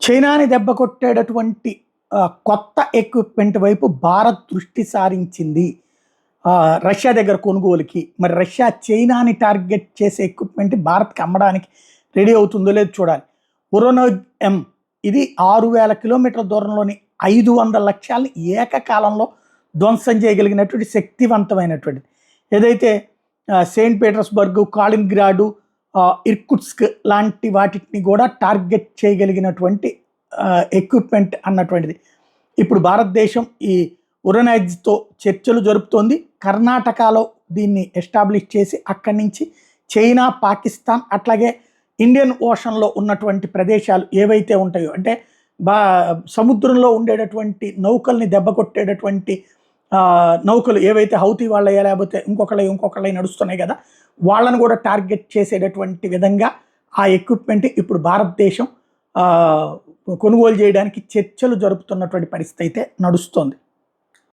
చైనాని దెబ్బ కొట్టేటటువంటి కొత్త ఎక్విప్మెంట్ వైపు భారత్ దృష్టి సారించింది. రష్యా దగ్గర కొనుగోలుకి. మరి రష్యా చైనాని టార్గెట్ చేసే ఎక్విప్మెంట్ భారత్కి అమ్మడానికి రెడీ అవుతుందో లేదో చూడాలి. ఉరోనోజ్ ఎం ఇది 6,000 కిలోమీటర్ల దూరంలోని 500 లక్ష్యాలను ఏకకాలంలో ధ్వంసం చేయగలిగినటువంటి శక్తివంతమైనటువంటిది. ఏదైతే సెయింట్ పీటర్స్బర్గ్, కాలిన్గ్రాడు, ఇర్కుట్స్క్ లాంటి వాటిని కూడా టార్గెట్ చేయగలిగినటువంటి ఎక్విప్మెంట్ అన్నటువంటిది. ఇప్పుడు భారతదేశం ఈ ఉరోనోజ్తో చర్చలు జరుపుతోంది. కర్ణాటకలో దీన్ని ఎస్టాబ్లిష్ చేసి అక్కడి నుంచి చైనా, పాకిస్తాన్ అట్లాగే ఇండియన్ ఓషన్లో ఉన్నటువంటి ప్రదేశాలు ఏవైతే ఉంటాయో, అంటే సముద్రంలో ఉండేటటువంటి నౌకల్ని దెబ్బ కొట్టేటటువంటి నౌకలు ఏవైతే హౌతీ వాళ్ళయ్యా లేకపోతే ఇంకొకళ్ళై నడుస్తున్నాయి కదా, వాళ్ళను కూడా టార్గెట్ చేసేటటువంటి విధంగా ఆ ఎక్విప్మెంట్ ఇప్పుడు భారతదేశం కొనుగోలు చేయడానికి చర్చలు జరుపుతున్నటువంటి పరిస్థితి అయితే నడుస్తోంది.